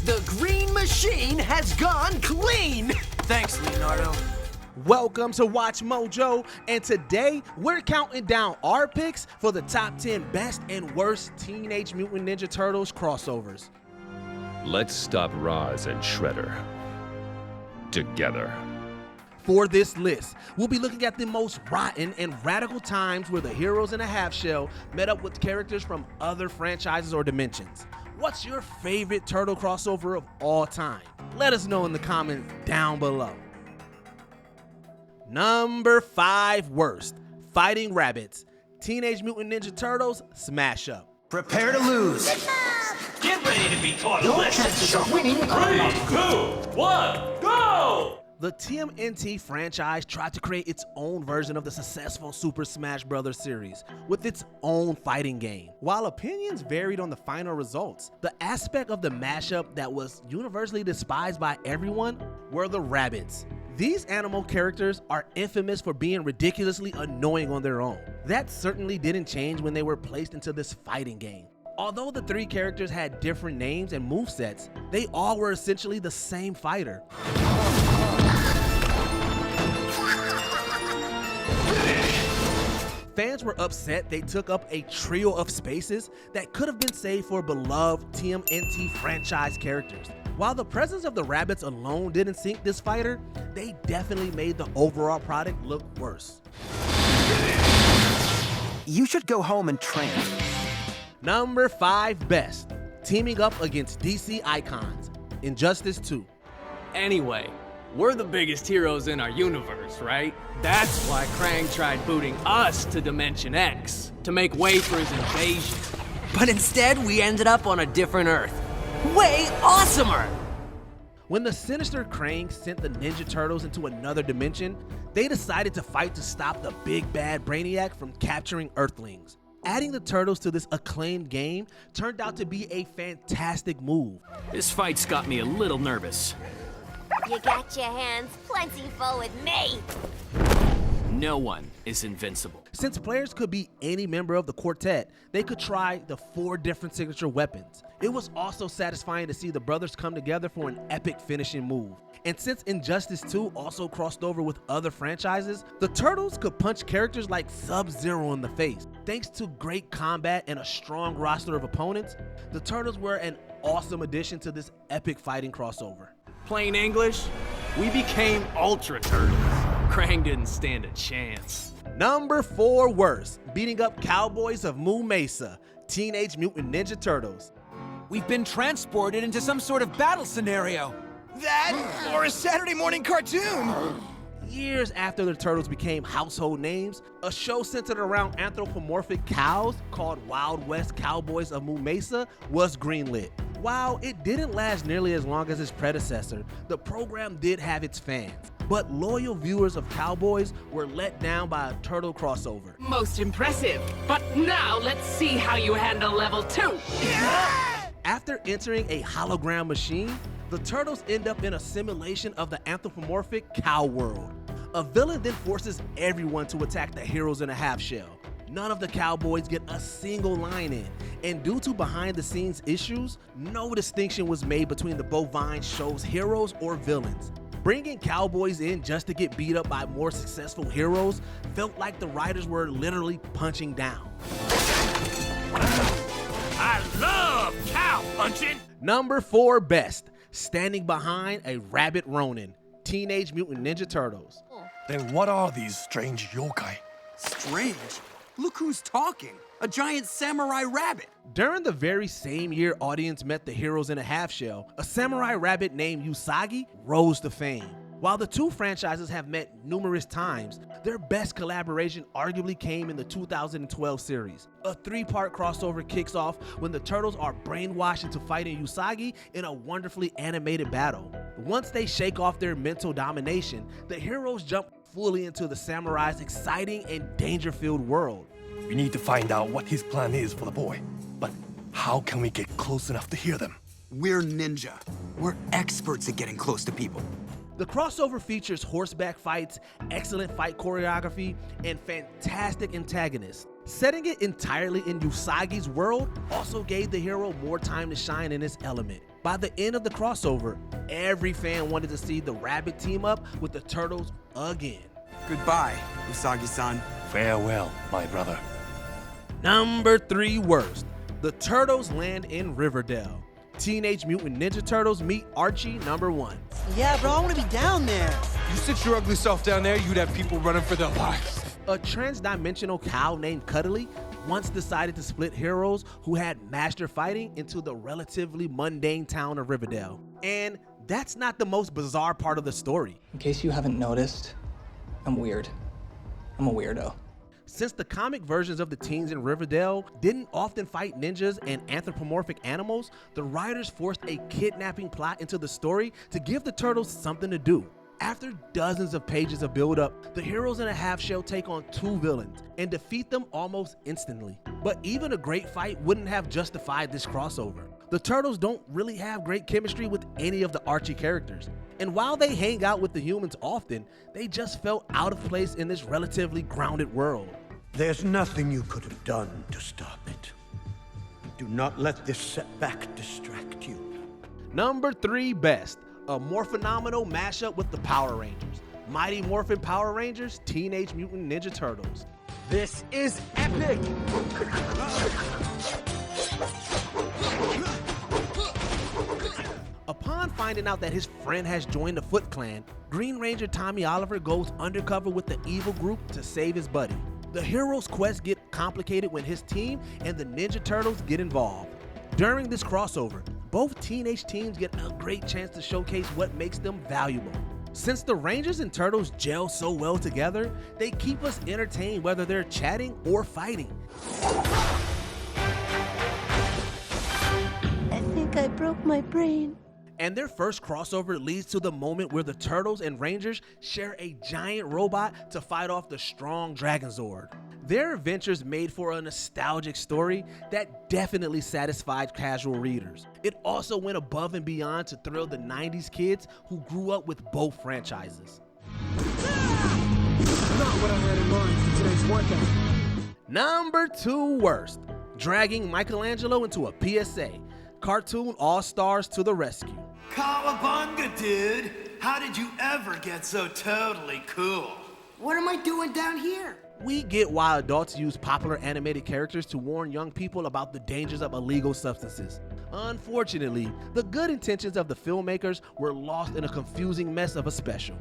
The green machine has gone clean! Thanks, Leonardo. Welcome to Watch Mojo, and today we're counting down our picks for the top 10 best and worst Teenage Mutant Ninja Turtles crossovers. Let's stop Roz and Shredder together. For this list, we'll be looking at the most rotten and radical times where the heroes in a half shell met up with characters from other franchises or dimensions. What's your favorite turtle crossover of all time? Let us know in the comments down below. Number 5 worst, Fighting Rabbits, Teenage Mutant Ninja Turtles Smash Up. Prepare to lose. Get ready to be taught a lesson. Chances of winning. 3, 2, 1, go! The TMNT franchise tried to create its own version of the successful Super Smash Bros. Series with its own fighting game. While opinions varied on the final results, the aspect of the mashup that was universally despised by everyone were the rabbits. These animal characters are infamous for being ridiculously annoying on their own. That certainly didn't change when they were placed into this fighting game. Although the 3 characters had different names and movesets, they all were essentially the same fighter. Fans were upset they took up a trio of spaces that could have been saved for beloved TMNT franchise characters. While the presence of the rabbits alone didn't sink this fighter, they definitely made the overall product look worse. You should go home and train. Number 5 best, teaming up against DC icons, Injustice 2. Anyway, we're the biggest heroes in our universe, right? That's why Krang tried booting us to Dimension X, to make way for his invasion. But instead, we ended up on a different Earth. Way awesomer! When the sinister Krang sent the Ninja Turtles into another dimension, they decided to fight to stop the big bad Brainiac from capturing Earthlings. Adding the Turtles to this acclaimed game turned out to be a fantastic move. This fight's got me a little nervous. You got your hands plenty full with me. No one is invincible. Since players could be any member of the quartet, they could try the 4 different signature weapons. It was also satisfying to see the brothers come together for an epic finishing move. And since Injustice 2 also crossed over with other franchises, the Turtles could punch characters like Sub-Zero in the face. Thanks to great combat and a strong roster of opponents, the Turtles were an awesome addition to this epic fighting crossover. Plain English, we became Ultra Turtles. Krang didn't stand a chance. Number 4 worst, beating up Cowboys of Moo Mesa, Teenage Mutant Ninja Turtles. We've been transported into some sort of battle scenario. That or a Saturday morning cartoon. Years after the Turtles became household names, a show centered around anthropomorphic cows called Wild West Cowboys of Moo Mesa was greenlit. While it didn't last nearly as long as its predecessor, the program did have its fans. But loyal viewers of Cowboys were let down by a turtle crossover. Most impressive. But now let's see how you handle level 2. After entering a hologram machine, the Turtles end up in a simulation of the anthropomorphic cow world. A villain then forces everyone to attack the heroes in a half shell. None of the Cowboys get a single line in, and due to behind-the-scenes issues, no distinction was made between the bovine show's heroes or villains. Bringing Cowboys in just to get beat up by more successful heroes felt like the writers were literally punching down. I love cow punching! Number 4 best, standing behind a rabbit Ronin, Teenage Mutant Ninja Turtles. Then what are these strange yokai? Strange. Look who's talking. A giant samurai rabbit. During the very same year audience met the heroes in a half shell, a samurai rabbit named Usagi rose to fame. While the 2 franchises have met numerous times, their best collaboration arguably came in the 2012 series. A 3-part crossover kicks off when the Turtles are brainwashed into fighting Usagi in a wonderfully animated battle. Once they shake off their mental domination, the heroes jump fully into the samurai's exciting and danger-filled world. We need to find out what his plan is for the boy. But how can we get close enough to hear them? We're ninja. We're experts at getting close to people. The crossover features horseback fights, excellent fight choreography, and fantastic antagonists. Setting it entirely in Usagi's world also gave the hero more time to shine in his element. By the end of the crossover, every fan wanted to see the Rabbit team up with the Turtles again. Goodbye, Usagi-san. Farewell, my brother. Number 3 worst. The Turtles land in Riverdale. Teenage Mutant Ninja Turtles meet Archie number 1. Yeah, bro, I want to be down there. You sit your ugly self down there, you'd have people running for their lives. A trans-dimensional cow named Cuddly once decided to split heroes who had mastered fighting into the relatively mundane town of Riverdale. And that's not the most bizarre part of the story. In case you haven't noticed, I'm weird. I'm a weirdo. Since the comic versions of the teens in Riverdale didn't often fight ninjas and anthropomorphic animals, the writers forced a kidnapping plot into the story to give the Turtles something to do. After dozens of pages of build-up, the heroes in a half-shell take on 2 villains and defeat them almost instantly. But even a great fight wouldn't have justified this crossover. The Turtles don't really have great chemistry with any of the Archie characters. And while they hang out with the humans often, they just felt out of place in this relatively grounded world. There's nothing you could have done to stop it. Do not let this setback distract you. Number 3 best. A more phenomenal mashup with the Power Rangers. Mighty Morphin Power Rangers, Teenage Mutant Ninja Turtles. This is epic. Upon finding out that his friend has joined the Foot Clan, Green Ranger Tommy Oliver goes undercover with the evil group to save his buddy. The hero's quests get complicated when his team and the Ninja Turtles get involved. During this crossover, both teenage teams get a great chance to showcase what makes them valuable. Since the Rangers and Turtles gel so well together, they keep us entertained whether they're chatting or fighting. I think I broke my brain. And their first crossover leads to the moment where the Turtles and Rangers share a giant robot to fight off the strong Dragonzord. Their adventures made for a nostalgic story that definitely satisfied casual readers. It also went above and beyond to thrill the 90s kids who grew up with both franchises. Not what I had in mind for today's workout. Number 2 worst. Dragging Michelangelo into a PSA. Cartoon All-Stars to the rescue. Cowabunga, dude! How did you ever get so totally cool? What am I doing down here? We get why adults use popular animated characters to warn young people about the dangers of illegal substances. Unfortunately, the good intentions of the filmmakers were lost in a confusing mess of a special.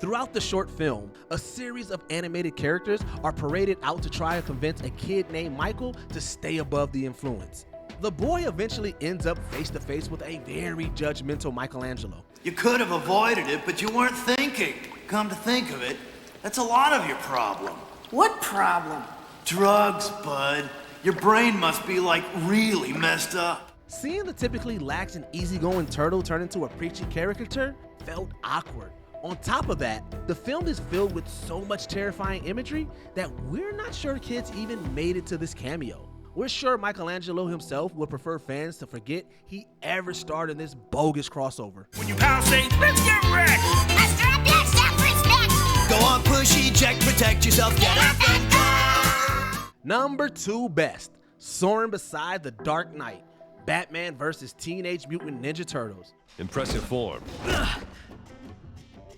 Throughout the short film, a series of animated characters are paraded out to try and convince a kid named Michael to stay above the influence. The boy eventually ends up face to face with a very judgmental Michelangelo. You could have avoided it, but you weren't thinking. Come to think of it, that's a lot of your problem. What problem? Drugs, bud. Your brain must be like really messed up. Seeing the typically lax and easygoing turtle turn into a preachy caricature felt awkward. On top of that, the film is filled with so much terrifying imagery that we're not sure kids even made it to this cameo. We're sure Michelangelo himself would prefer fans to forget he ever starred in this bogus crossover. When you pound say, let's get wrecked! Let's drop your self-respect. Go on, push, eject, protect yourself, get up and go! Number 2 best. Soaring beside the Dark Knight. Batman vs. Teenage Mutant Ninja Turtles. Impressive form.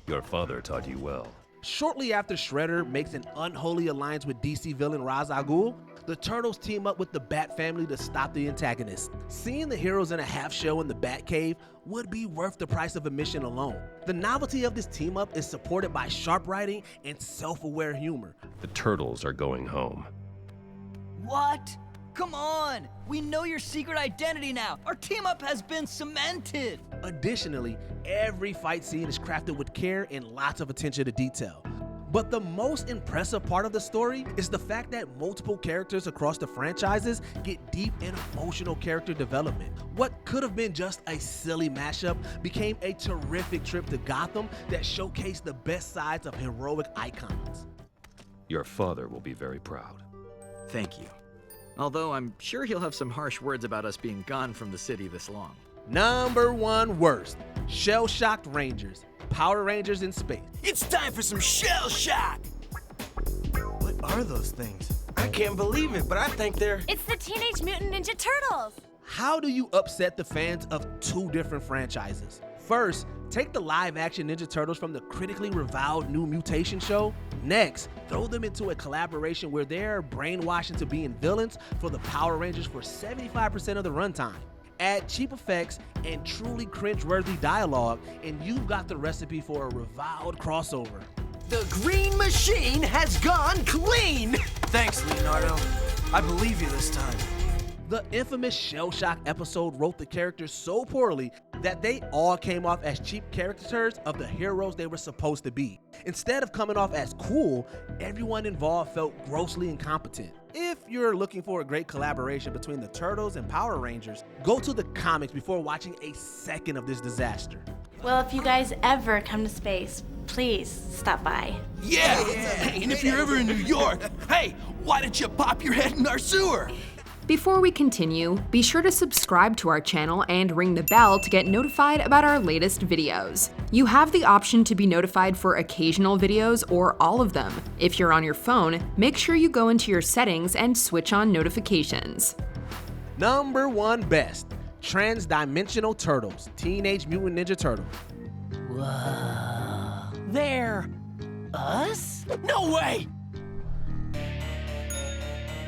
Your father taught you well. Shortly after Shredder makes an unholy alliance with DC villain Ra's al Ghul, the Turtles team up with the Bat family to stop the antagonist. Seeing the heroes in a half shell in the Batcave would be worth the price of admission alone. The novelty of this team up is supported by sharp writing and self-aware humor. The Turtles are going home. What? Come on! We know your secret identity now! Our team up has been cemented! Additionally, every fight scene is crafted with care and lots of attention to detail. But the most impressive part of the story is the fact that multiple characters across the franchises get deep and emotional character development. What could have been just a silly mashup became a terrific trip to Gotham that showcased the best sides of heroic icons. Your father will be very proud. Thank you. Although I'm sure he'll have some harsh words about us being gone from the city this long. Number 1 worst. Shell-shocked Rangers. Power Rangers in space. It's time for some shell shock! What are those things? I can't believe it, but I think they're... It's the Teenage Mutant Ninja Turtles! How do you upset the fans of two different franchises? First, take the live-action Ninja Turtles from the critically reviled New Mutation show. Next, throw them into a collaboration where they're brainwashed into being villains for the Power Rangers for 75% of the runtime. Add cheap effects and truly cringe-worthy dialogue, and you've got the recipe for a reviled crossover. The Green Machine has gone clean! Thanks, Leonardo. I believe you this time. The infamous Shell Shock episode wrote the characters so poorly that they all came off as cheap caricatures of the heroes they were supposed to be. Instead of coming off as cool, everyone involved felt grossly incompetent. If you're looking for a great collaboration between the Turtles and Power Rangers, go to the comics before watching a second of this disaster. Well, if you guys ever come to space, please stop by. Yeah! And if you're ever in New York, hey, why don't you pop your head in our sewer? Before we continue, be sure to subscribe to our channel and ring the bell to get notified about our latest videos. You have the option to be notified for occasional videos or all of them. If you're on your phone, make sure you go into your settings and switch on notifications. Number 1 best, Trans-Dimensional Turtles, Teenage Mutant Ninja Turtles. Whoa. They're... us? No way!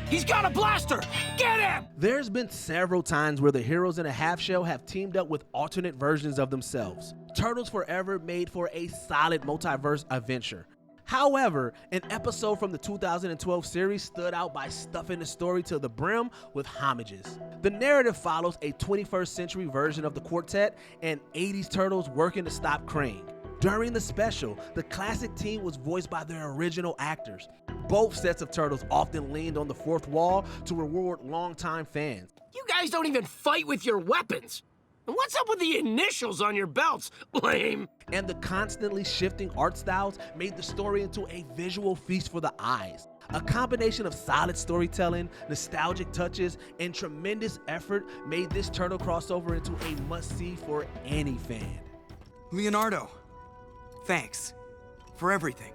He's got a blaster! Get him! There's been several times where the heroes in a half shell have teamed up with alternate versions of themselves. Turtles Forever made for a solid multiverse adventure. However, an episode from the 2012 series stood out by stuffing the story to the brim with homages. The narrative follows a 21st century version of the quartet and 80s Turtles working to stop Krang. During the special, the classic team was voiced by their original actors. Both sets of Turtles often leaned on the fourth wall to reward longtime fans. You guys don't even fight with your weapons. And what's up with the initials on your belts? Lame. And the constantly shifting art styles made the story into a visual feast for the eyes. A combination of solid storytelling, nostalgic touches, and tremendous effort made this Turtle crossover into a must-see for any fan. Leonardo, thanks for everything.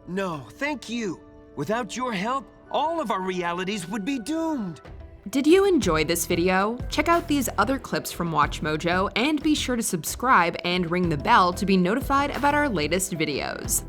No, thank you. Without your help, all of our realities would be doomed. Did you enjoy this video? Check out these other clips from WatchMojo and be sure to subscribe and ring the bell to be notified about our latest videos.